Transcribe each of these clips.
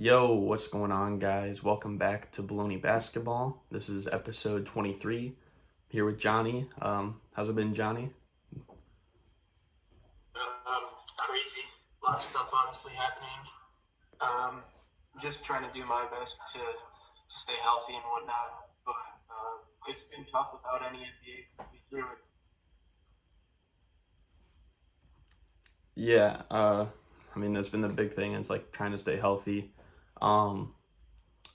Yo, what's going on, guys? Welcome back to Bullony Basketball. This is episode 23. Here with Johnny. How's it been, Johnny? Crazy. A lot of stuff honestly happening. Just trying to do my best to stay healthy and whatnot. But it's been tough without any NBA to be through it. Yeah, that's been the big thing. It's like trying to stay healthy.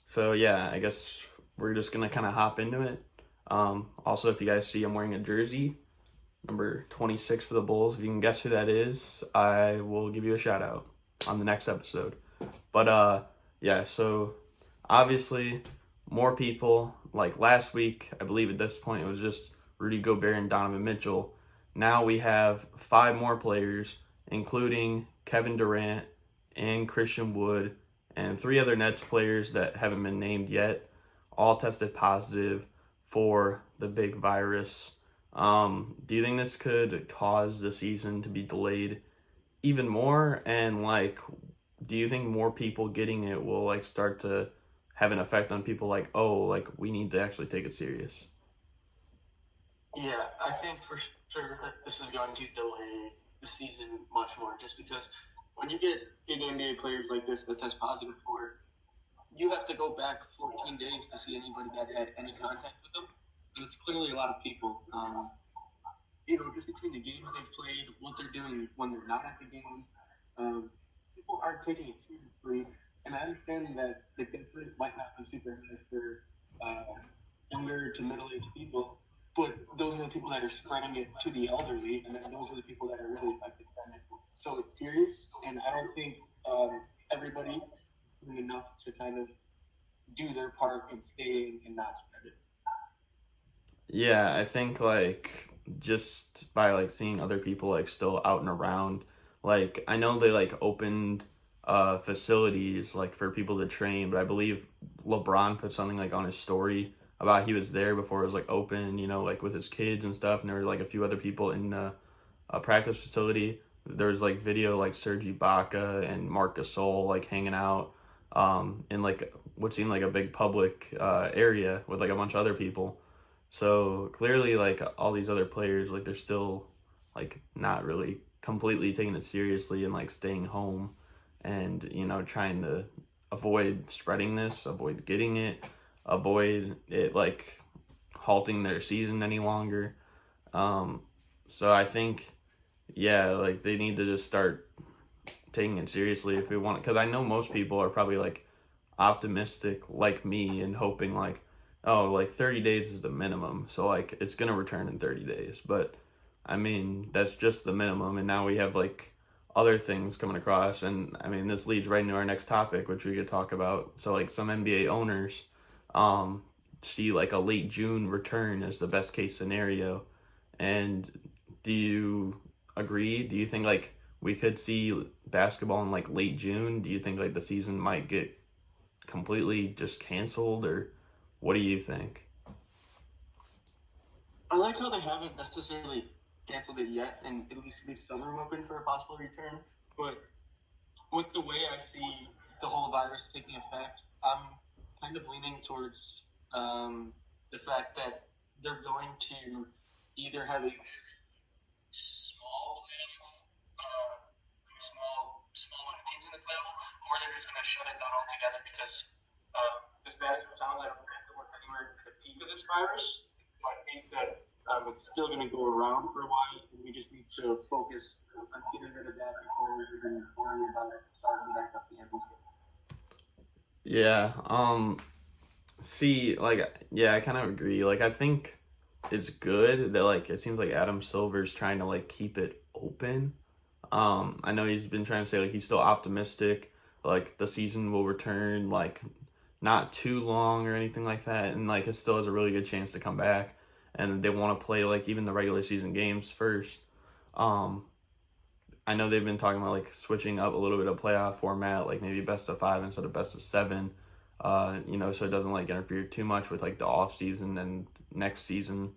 So yeah, I guess we're just gonna kind of hop into it. Also, if you guys see, I'm wearing a jersey, number 26 for the Bulls. If you can guess who that is, I will give you a shout out on the next episode. But yeah, so obviously more people, like last week, I believe at this point it was just Rudy Gobert and Donovan Mitchell. Now we have 5 more players, including Kevin Durant and Christian Wood and 3 other Nets players that haven't been named yet, all tested positive for the big virus. Do you think this could cause the season to be delayed even more? And do you think more people getting it will start to have an effect on people we need to actually take it serious? Yeah, I think for sure that this is going to delay the season much more, just because when you get big NBA players like this that test positive for it, you have to go back 14 days to see anybody that had any contact with them. And it's clearly a lot of people. Just between the games they've played, what they're doing when they're not at the game, people aren't taking it seriously. And I understand that the difference might not be super high for younger to middle-aged people, but those are the people that are spreading it to the elderly, and then those are the people that are really affected from it. So it's serious, and I don't think everybody is doing enough to kind of do their part in staying and not spread it. Yeah, I think just by seeing other people still out and around, I know they opened facilities for people to train, but I believe LeBron put something on his story about he was there before it was open, with his kids and stuff, and there were a few other people in a practice facility. There was video Serge Ibaka and Marc Gasol hanging out in what seemed like a big public area with a bunch of other people. So clearly all these other players they're still not really completely taking it seriously and staying home and trying to avoid spreading this, avoid getting it, avoid it halting their season any longer. So I think they need to just start taking it seriously if we want it, because I know most people are probably optimistic like me and hoping 30 days is the minimum, so it's gonna return in 30 days. But I mean, that's just the minimum, and now we have other things coming across, and I mean, this leads right into our next topic, which we could talk about. So some NBA owners see a late June return as the best case scenario. And do you agree? Do you think we could see basketball in late June? Do you think the season might get completely just canceled, or what do you think? I like how they haven't necessarily canceled it yet and at least leave some room open for a possible return. But with the way I see the whole virus taking effect, I'm kind of leaning towards the fact that they're going to either have a small amount of teams in the playoff, or they're just going to shut it down altogether, because as bad as it sounds, I don't think that we're anywhere near the peak of this virus. So I think that it's still going to go around for a while, and we just need to focus on getting rid of that before we even worry about it starting back up the end. Yeah, I kind of agree. I think it's good that it seems like Adam Silver's trying to keep it open. I know he's been trying to say he's still optimistic, the season will return not too long or anything like that, and it still has a really good chance to come back, and they want to play even the regular season games first. I know they've been talking about switching up a little bit of playoff format, maybe best of 5 instead of best of 7. So it doesn't interfere too much with the off season and next season.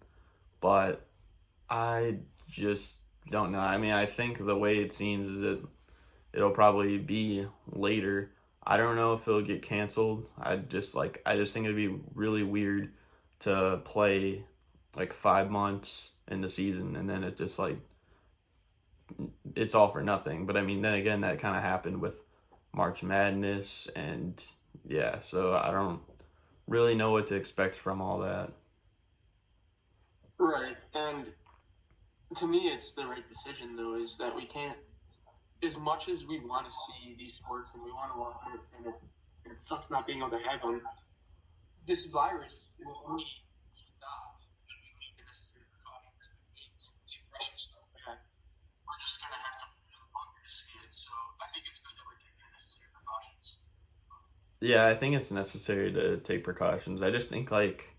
But I just don't know. I mean, I think the way it seems is that it'll probably be later. I don't know if it'll get canceled. I just think it'd be really weird to play like 5 months in the season and then it just like it's all for nothing. But I mean, then again, that kind of happened with March Madness, and yeah, so I don't really know what to expect from all that. Right. And to me, it's the right decision, though, is that we can't, as much as we want to see these sports and we want to watch it, and it sucks not being able to have them, this virus will only stop if we take the necessary precautions. If we keep rushing stuff back, we're just going to have to live longer to see it. So I think it's good that we're taking the necessary precautions. Yeah, I think it's necessary to take precautions. I just think like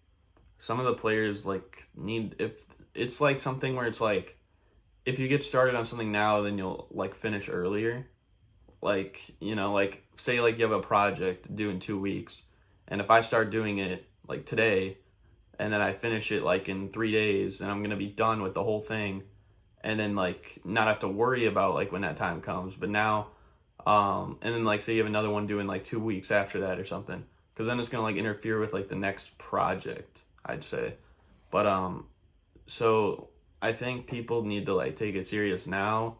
some of the players like need if it's like something where it's like if you get started on something now, then you'll like finish earlier. Like, like say like you have a project due in 2 weeks, and if I start doing it like today, and then I finish it like in 3 days, and I'm gonna be done with the whole thing, and then like not have to worry about like when that time comes. But now, and then like say you have another one due in like 2 weeks after that or something, because then it's gonna like interfere with like the next project, I'd say. But so I think people need to like take it serious now,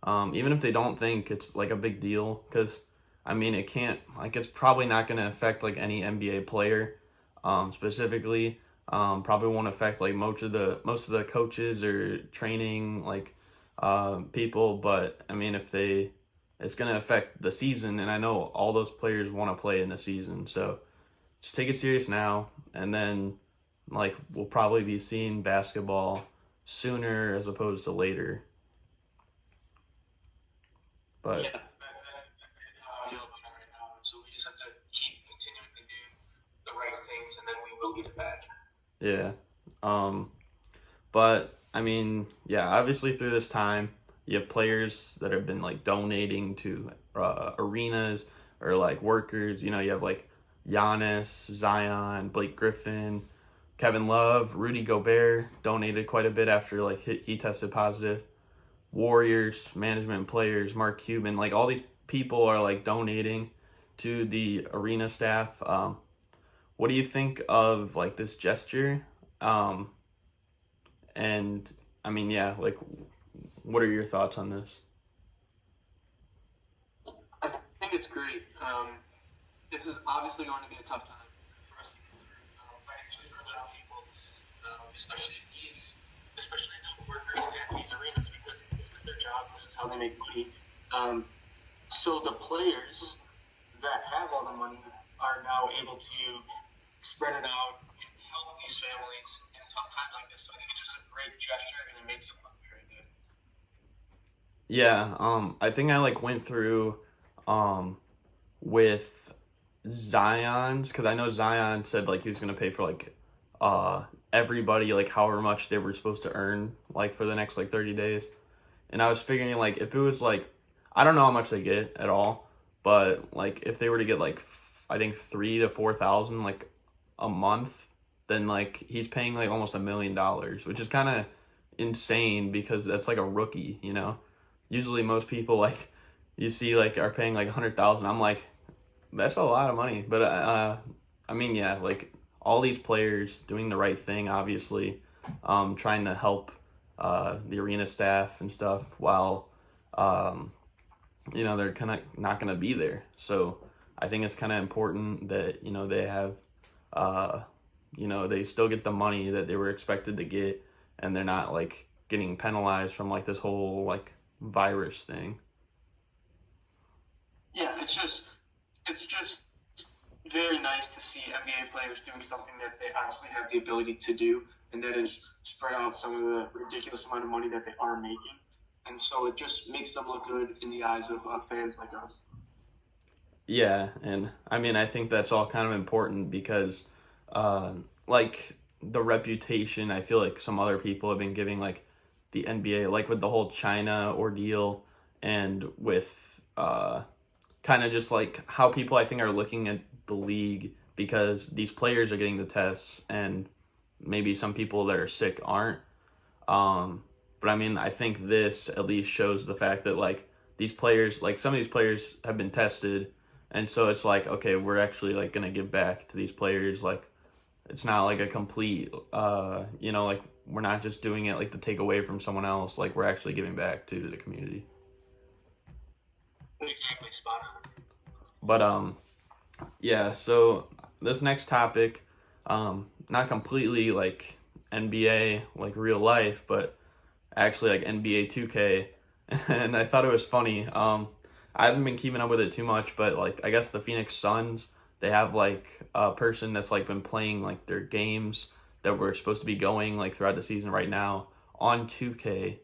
even if they don't think it's like a big deal, because I mean it can't like it's probably not going to affect like any NBA player, specifically. Probably won't affect like most of the coaches or training like people, but I mean it's going to affect the season, and I know all those players want to play in the season, so just take it serious now, and then like we'll probably be seeing basketball sooner as opposed to later. But Yeah, that's how I feel about it right now. So we just have to keep continuing to do the right things, and then we will get it back. yeah. But I mean, yeah, obviously through this time, you have players that have been like donating to arenas or like workers. You have like Giannis, Zion, Blake Griffin, Kevin Love, Rudy Gobert donated quite a bit after like he tested positive. Warriors, management players, Mark Cuban, like all these people are like donating to the arena staff. What do you think of like this gesture? And I mean, yeah, like what are your thoughts on this? I think it's great. This is obviously going to be a tough time for us to get through, financially for a lot of people, especially the workers at these arenas, because this is their job. This is how they make money. So the players that have all the money are now able to spread it out and help these families in a tough time like this. So I think it's just a great gesture, and it makes it look very good. Yeah, I think I like went through with Zion's, because I know Zion said like he was gonna pay for like everybody like however much they were supposed to earn like for the next like 30 days. And I was figuring like if it was like I don't know how much they get at all, but like if they were to get like I think 3 to 4 thousand like a month, then like he's paying like almost $1 million, which is kind of insane because that's like a rookie. Usually most people like you see like are paying like 100,000. I'm like that's a lot of money, but I mean yeah, like all these players doing the right thing, obviously, trying to help the arena staff and stuff while they're kind of not going to be there. So I think it's kind of important that they have they still get the money that they were expected to get, and they're not like getting penalized from like this whole like virus thing. Yeah, it's just very nice to see NBA players doing something that they honestly have the ability to do, and that is spread out some of the ridiculous amount of money that they are making. And so it just makes them look good in the eyes of fans like us. Yeah, and I mean I think that's all kind of important because like the reputation I feel like some other people have been giving like the NBA, like with the whole China ordeal, and with kind of just like how people I think are looking at the league, because these players are getting the tests and maybe some people that are sick aren't. But I mean, I think this at least shows the fact that like these players, like some of these players have been tested And so it's like, okay, we're actually like gonna give back to these players. Like it's not like a complete, like we're not just doing it like to take away from someone else. Like we're actually giving back to the community. Exactly, spot on. But yeah. So this next topic, not completely like NBA like real life, but actually like NBA 2K, and I thought it was funny. I haven't been keeping up with it too much, but like I guess the Phoenix Suns, they have like a person that's like been playing like their games that were supposed to be going like throughout the season right now on 2K,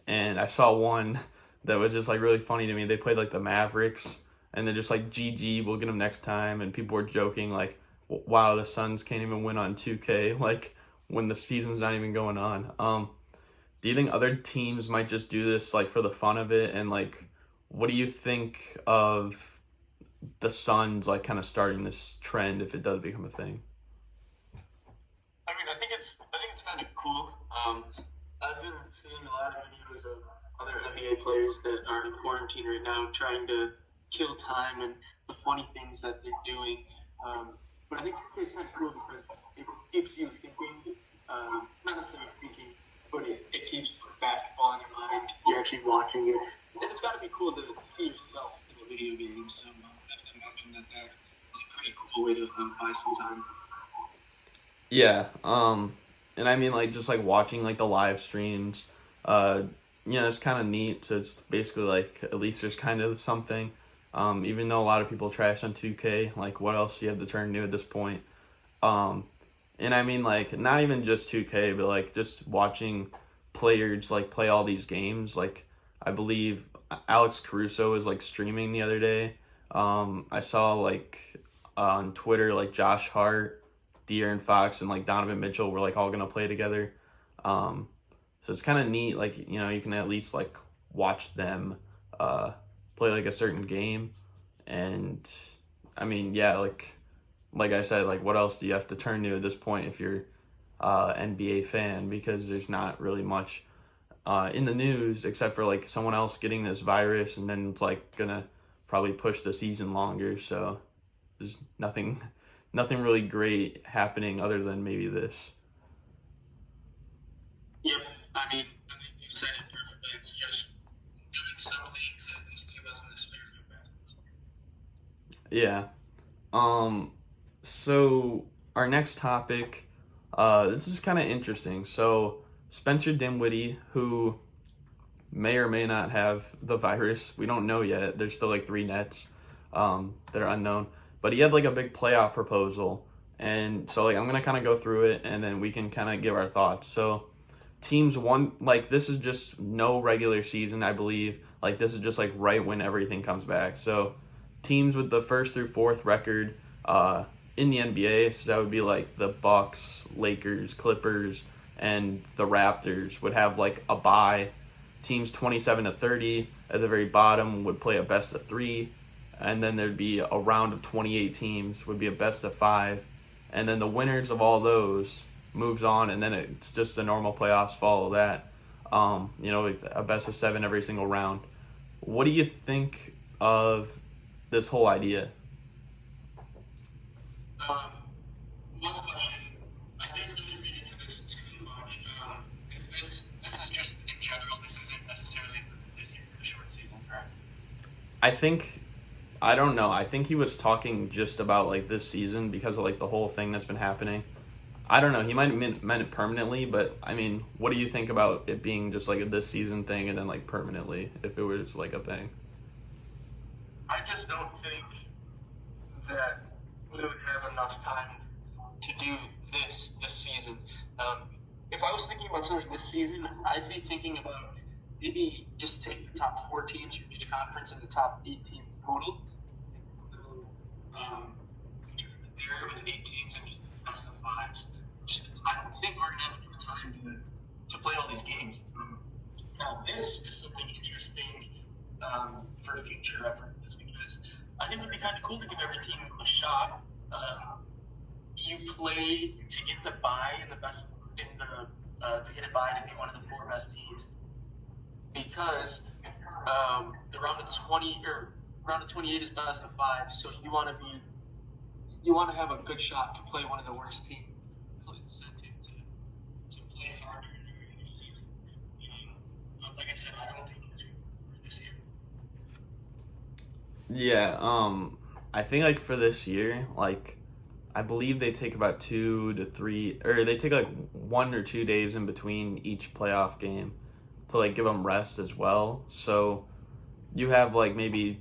and I saw one that was just like really funny to me. They played like the Mavericks, and they're just like GG, we'll get them next time, and people were joking like, wow, the Suns can't even win on 2K like when the season's not even going on. Do you think other teams might just do this like for the fun of it? And like, what do you think of the Suns like kind of starting this trend if it does become a thing? I mean, I think it's kind of cool. I've been seeing a lot of videos of other NBA players that are in quarantine right now, trying to kill time and the funny things that they're doing. But I think it's kind of cool because it keeps you thinking, not necessarily thinking, but it keeps basketball in your mind. You're actually watching it. And it's got to be cool to see yourself in a video game. So I imagine that's a pretty cool way to buy some time. Yeah. And I mean like just like watching like the live streams, it's kind of neat. So it's basically like at least there's kind of something. Even though a lot of people trash on 2K, like what else do you have to turn new at this point? And I mean like not even just 2K, but like just watching players like play all these games. Like I believe Alex Caruso was like streaming the other day. I saw like on Twitter like Josh Hart, De'Aaron Fox, and like Donovan Mitchell were like all gonna play together. So it's kind of neat. Like you can at least like watch them play like a certain game, and I mean yeah, like I said, like what else do you have to turn to at this point if you're NBA fan? Because there's not really much in the news except for like someone else getting this virus, and then it's like gonna probably push the season longer. So there's nothing really great happening other than maybe this. Yep. I mean, you said it perfectly. It's just doing something to just give us the space of basketball. Yeah. So our next topic, this is kind of interesting. So Spencer Dinwiddie, who may or may not have the virus, we don't know yet. There's still like 3 nets that are unknown. But he had like a big playoff proposal, and so like I'm gonna kind of go through it, and then we can kind of give our thoughts. So teams won, like this is just no regular season, I believe. Like this is just like right when everything comes back. So teams with the 1st through 4th record in the NBA, so that would be like the Bucks, Lakers, Clippers, and the Raptors would have like a bye. Teams 27 to 30 at the very bottom would play a best of 3, and then there'd be a round of 28 teams would be a best of 5, and then the winners of all those moves on, and then it's just the normal playoffs follow that. With a best of 7 every single round. What do you think of this whole idea? One question. I didn't really read into this too much. This is just in general. This isn't necessarily this year for the short season, correct? I don't know. I think he was talking just about like this season because of like the whole thing that's been happening. I don't know. He might have meant it permanently, but I mean, what do you think about it being just like a this season thing and then like permanently if it was like a thing? I just don't think that we would have enough time to do this season. If I was thinking about something this season, I'd be thinking about maybe just take the top 4 teams from each conference and the top 8 teams total. There with 8 teams and just best of 5s. I don't think we're gonna have enough time to play all these games. Now this is something interesting for future references because I think it would be kind of cool to give every team a shot. You play to get the bye in the best to get a bye to be one of the 4 best teams because the round of 20 or round of 28 is best of 5, so you want to have a good shot to play one of the worst teams. Incentive to play harder in the regular season. But like I said, I don't think it's for this year. Yeah, I think like for this year, like I believe they take about 2 to 3, or they take like 1 or 2 days in between each playoff game to like give them rest as well. So you have like maybe,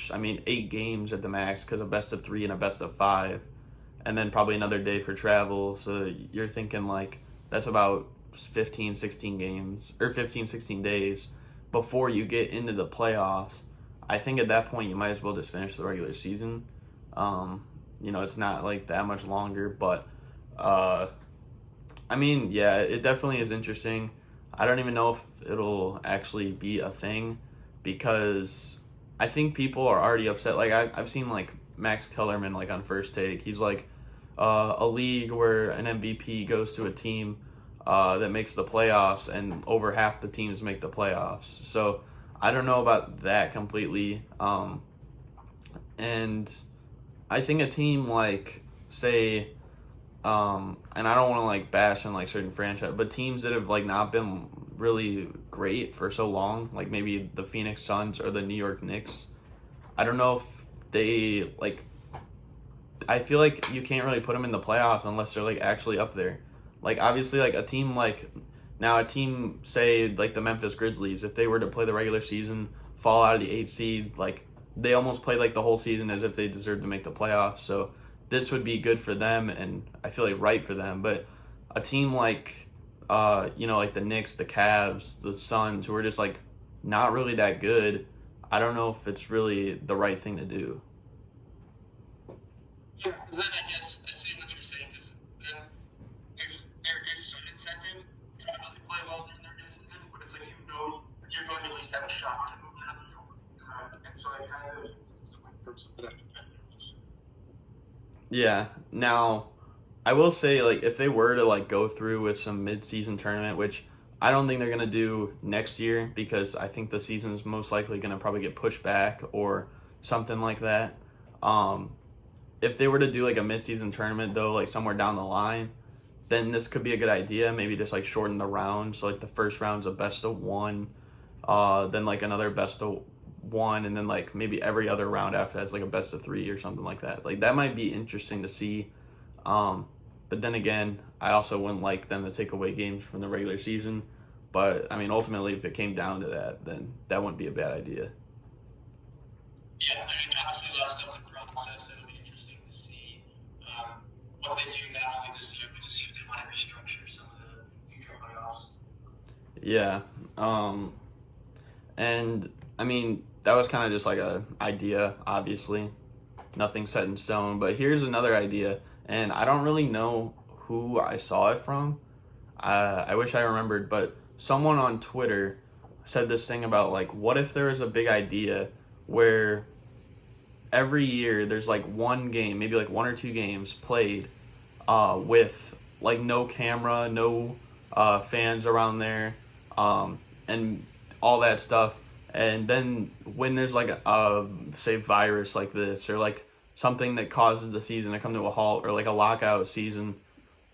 I mean, 8 games at the max because a best of 3 and a best of 5, and then probably another day for travel. So you're thinking like that's about 15, 16 games or 15, 16 days before you get into the playoffs. I think at that point you might as well just finish the regular season. It's not like that much longer, but I mean, yeah, it definitely is interesting. I don't even know if it'll actually be a thing because I think people are already upset. Like I've seen like Max Kellerman like on First Take. He's like a league where an MVP goes to a team that makes the playoffs, and over half the teams make the playoffs. So I don't know about that completely. And I think a team like, say, and I don't want to like bash on like certain franchise, but teams that have like not been really great for so long, like maybe the Phoenix Suns or the New York Knicks. I don't know if they like. I feel like you can't really put them in the playoffs unless they're like actually up there. Like obviously, like a team like now a team say like the Memphis Grizzlies, if they were to play the regular season, fall out of the 8th seed, like they almost play like the whole season as if they deserve to make the playoffs. So this would be good for them, and I feel like right for them. But a team like, like the Knicks, the Cavs, the Suns, who are just like not really that good, I don't know if it's really the right thing to do. Yeah, because then I guess I see what you're saying. Because then if there is some incentive to actually play well in their season, but it's like you're going to at least have a shot to move that. And so I kind of just went from something. Yeah. Now, I will say, like, if they were to like go through with some mid-season tournament, which I don't think they're gonna do next year because I think the season is most likely gonna probably get pushed back or something like that. Um, if they were to do like a mid-season tournament though, like somewhere down the line, then this could be a good idea. Maybe just like shorten the rounds. So like the first round's a best of 1, then like another best of 1, and then like maybe every other round after that's like a best of 3 or something like that. Like that might be interesting to see. But then again, I also wouldn't like them to take away games from the regular season. But I mean, ultimately, if it came down to that, then that wouldn't be a bad idea. Yeah, I mean, obviously, a lot of stuff to process. It'll be interesting to see what they do not only this year, but to see if they want to restructure some of the future playoffs. Yeah. And I mean, that was kind of just like a idea, obviously. Nothing set in stone. But here's another idea, and I don't really know who I saw it from. I wish I remembered, but someone on Twitter said this thing about like, what if there was a big idea where every year there's like one game, maybe like 1 or 2 games played with like no camera, no fans around there, and all that stuff. And then when there's like a say virus like this, or like something that causes the season to come to a halt, or like a lockout season,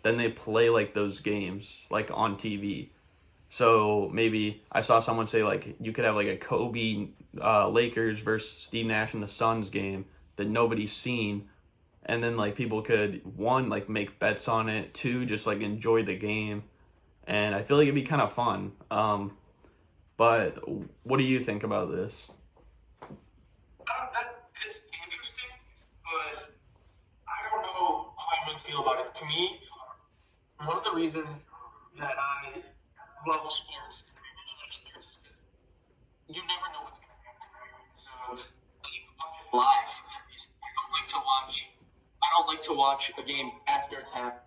then they play like those games like on TV. So maybe I saw someone say like you could have like a Kobe Lakers versus Steve Nash and the Suns game that nobody's seen, and then like people could, 1, like make bets on it, 2, just like enjoy the game, and I feel like it'd be kind of fun. But what do you think about this? It's interesting, but I don't know how I'm going to feel about it. To me, one of the reasons that I love sports and really like sports is because you never know what's going to happen. So I like to watch it live for that reason. I don't like to watch a game after it's happened.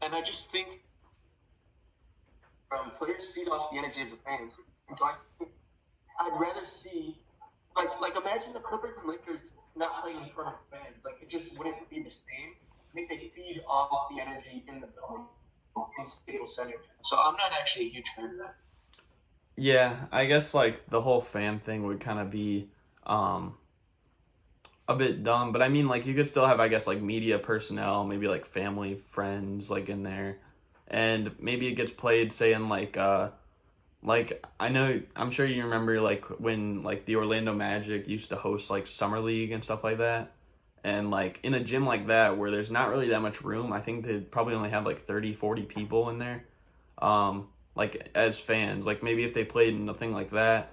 And I just think players feed off the energy of the fans. And so I'd rather see, like imagine the Clippers and Lakers not playing in front of fans. Like, it just wouldn't be the same. I think they feed off the energy in the building in Staples Center. So I'm not actually a huge fan of that. Yeah, I guess like the whole fan thing would kind of be um a bit dumb, but I mean like you could still have I guess like media personnel, maybe like family, friends like in there. And maybe it gets played say in like I know I'm sure you remember like when like the Orlando Magic used to host like summer league and stuff like that. And like in a gym like that where there's not really that much room, I think they probably only have like 30, 40 people in there. Like as fans, like maybe if they played in a thing like that,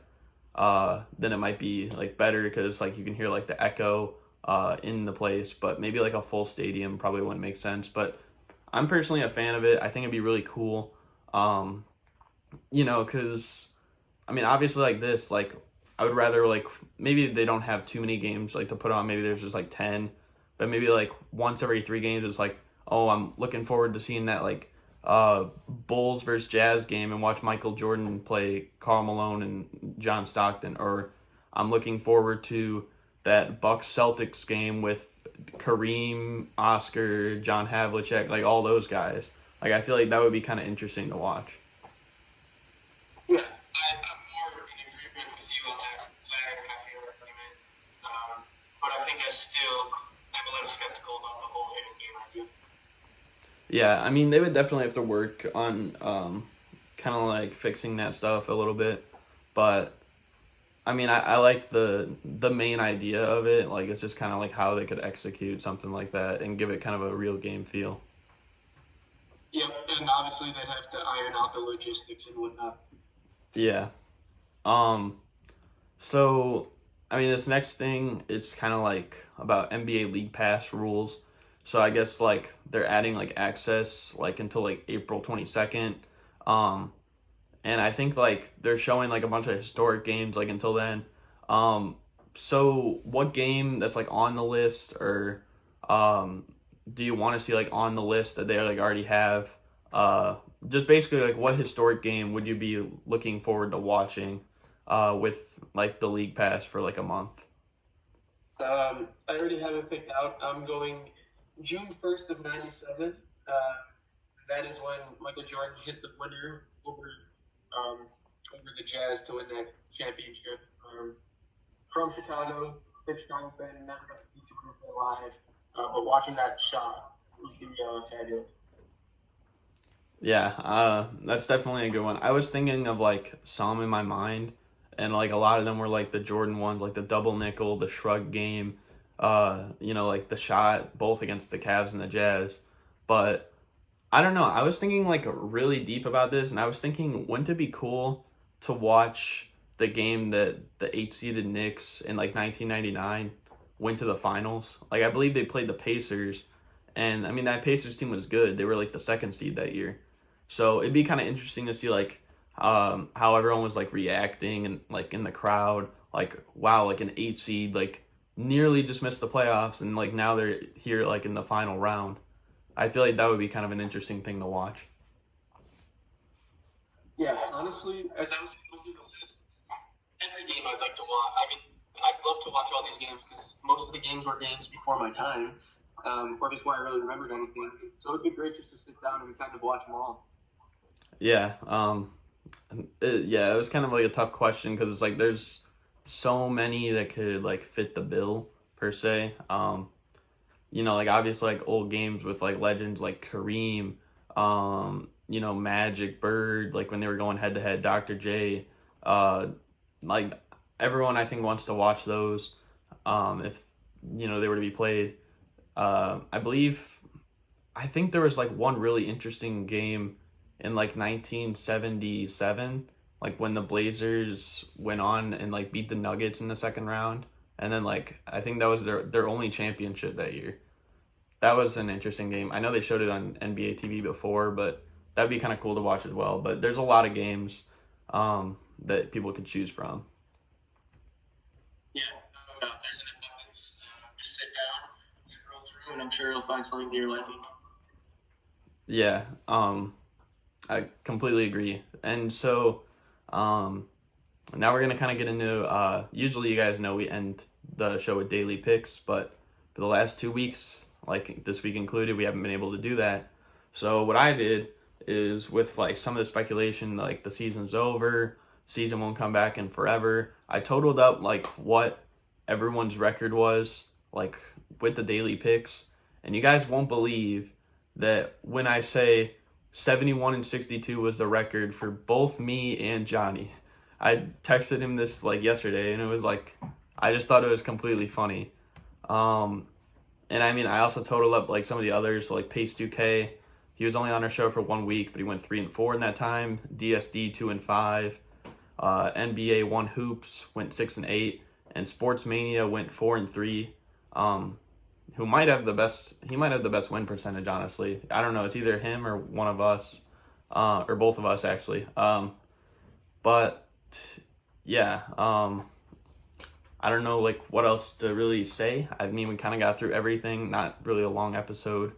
then it might be like better because like you can hear like the echo in the place, but maybe like a full stadium probably wouldn't make sense. But I'm personally a fan of it. I think it'd be really cool. Um, because I mean, obviously, like this, like I would rather like maybe they don't have too many games like to put on. Maybe there's just like 10, but maybe like once every 3 games, it's like, oh, I'm looking forward to seeing that like Bulls versus Jazz game and watch Michael Jordan play Karl Malone and John Stockton, or I'm looking forward to that Bucks Celtics game with Kareem, Oscar, John Havlicek, like all those guys. Like I feel like that would be kind of interesting to watch. Yeah, I'm more in agreement with you on that latter half of your argument. But I think I still am a little skeptical about the whole hidden game idea. Yeah, I mean they would definitely have to work on kind of like fixing that stuff a little bit, but I mean I like the main idea of it. Like it's just kind of like how they could execute something like that and give it kind of a real game feel. Yep, and obviously they'd have to iron out the logistics and whatnot. Yeah. Um. So I mean this next thing it's kind of like about NBA League Pass rules. So I guess like they're adding like access like until like April 22nd. Um. And I think like they're showing like a bunch of historic games like until then. Um, so what game that's like on the list or um, do you want to see like on the list that they like already have? Just basically like what historic game would you be looking forward to watching with like the league pass for like a month? I already have it picked out. I'm going June 1st of '97. Uh, that is when Michael Jordan hit the winner um, over the Jazz to win that championship. From Chicago, big strong fan, never got to see Jordan live, but watching that shot would be fabulous. Yeah, that's definitely a good one. I was thinking of like some in my mind, and like a lot of them were like the Jordan ones, like the double nickel, the shrug game, like the shot both against the Cavs and the Jazz. But I don't know. I was thinking like really deep about this, and I was thinking, wouldn't it be cool to watch the game that the eight-seeded Knicks in like 1999 went to the finals? Like I believe they played the Pacers, and I mean that Pacers team was good. They were like the second seed that year. So it'd be kind of interesting to see like how everyone was like reacting and like in the crowd, like wow, like an 8 seed like nearly just missed the playoffs and like now they're here like in the final round. I feel like that would be kind of an interesting thing to watch. Yeah, honestly, as I was explaining, every game I'd like to watch. I mean, I'd love to watch all these games because most of the games were games before my time, or before I really remembered anything. So it'd be great just to sit down and kind of watch them all. Yeah, it was kind of like a tough question because it's like there's so many that could like fit the bill per se. Like obviously like old games with like legends like Kareem, Magic, Bird, like when they were going head to head, Dr. J, like everyone I think wants to watch those. If they were to be played, I believe, I think there was like one really interesting game in like 1977, like when the Blazers went on and like beat the Nuggets in the second round. And then like I think that was their only championship that year. That was an interesting game. I know they showed it on NBA TV before, but that'd be kind of cool to watch as well. But there's a lot of games that people could choose from. Yeah, no doubt. There's an abundance. Just sit down, scroll through, and I'm sure you'll find something to your liking. Yeah, I completely agree. And so now we're gonna kind of get into. Usually, you guys know we end the show with daily picks, but for the last 2 weeks, like this week included, we haven't been able to do that. So what I did is with like some of the speculation, like the season's over, season won't come back in forever. I totaled up like what everyone's record was, like with the daily picks, and you guys won't believe that when I say 71 and 62 was the record for both me and Johnny. I texted him this like yesterday, and it was like I just thought it was completely funny. And I mean, I also totaled up like some of the others, like Pace 2K. He was only on our show for 1 week, but he went 3-4 in that time. DSD 2-5. NBA 1 Hoops went 6-8, and Sports Mania went 4-3. Who might have the best? He might have the best win percentage. Honestly, I don't know. It's either him or one of us, or both of us actually. But yeah. I don't know like what else to really say. I mean, we kind of got through everything. Not really a long episode,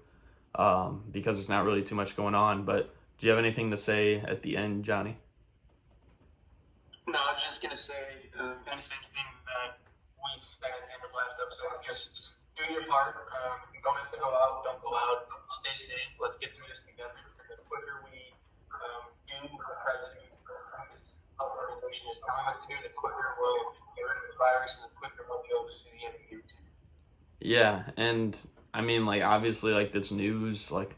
because there's not really too much going on. But do you have anything to say at the end, Johnny? No, I was just gonna say kind of same thing that we said at the end of last episode. Just do your part. You don't have to go out. Don't go out. Stay safe. Let's get through this together. And the quicker we do what the president of our organization is telling us to do, the quicker we'll get rid of this virus, and the quicker we'll be able to see the end of the year too. Yeah, and I mean, like obviously, like this news, like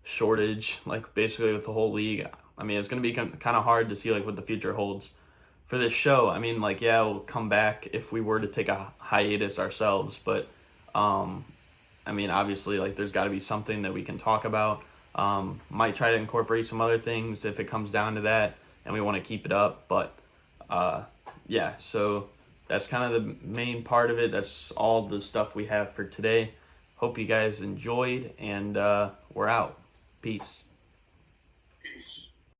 shortage, like basically with the whole league. I mean, it's gonna be kind of hard to see like what the future holds for this show. I mean, like yeah, we'll come back if we were to take a hiatus ourselves, but I mean, obviously, like there's got to be something that we can talk about. Might try to incorporate some other things if it comes down to that, and we want to keep it up. But yeah, so that's kind of the main part of it. That's all the stuff we have for today. Hope you guys enjoyed, and we're out. Peace. Peace.